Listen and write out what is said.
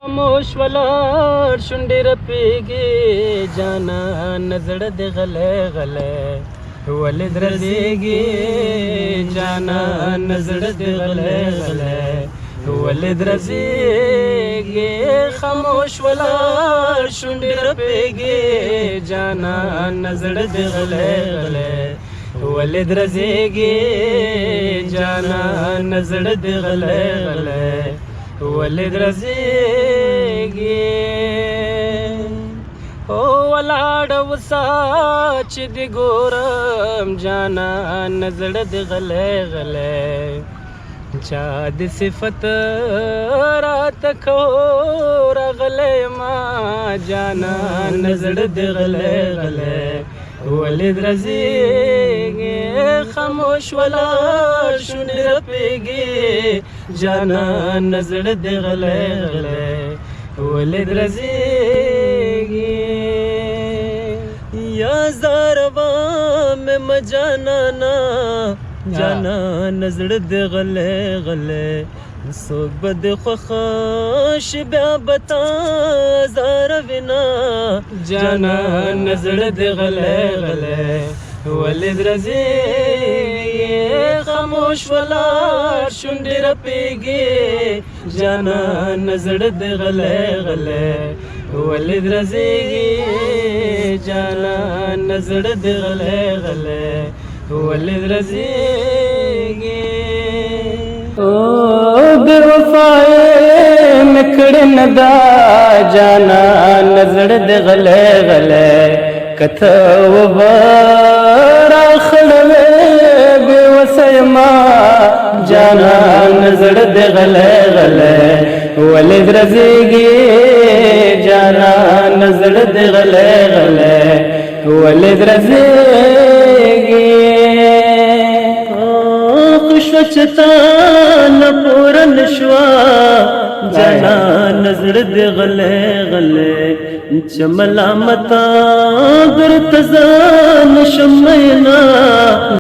خاموش ولاړ شونډې رپېږي جانا نزړه دې غلی غلی ولې درزېږي جانا نزړه دې غلی غلی ولې درزېږي خاموش ولاړ شونډې رپېږي جانا نزړه دې غلی غلی ولې درزېږي جانا نزړه دې غلی غلی ولې درزېږي او ولاړه وسه چې دې ګورم جانا نزړه دې غلی غلی چا دې صفت راته کو راغلی ما جانا نزړه دې غلی غلی ولې درزېږي خاموش ولاړ شونډې رپېږي جانا نزړه دې غلی غلی ولې درزېږي یا زاروا مې مجانانا جانا نزړه دې غلی غلی څوک به دې خوښه شي بیا به تا زاروینه جانا نزړه دې غلی غلی ولې درزېږي خاموش ولاړ شونډې رپېږي جانا نزړه دې غلی غلی ولې درزېږي جانا نزړه دې غلی غلی ولې درزېږي بے وفائے مکڑے ندا جانا نزڑ دے غلے غلے کتھا وبارا خڑوے بے وسیما جانا نزڑ دے غلے غلے ولے درزېږي جانا نزڑ دے غلے غلے ولے درزېږي شوچتا نپورن شوا جانا نزړه دې غلی غلی چې ملامتا درته زه نشم مینا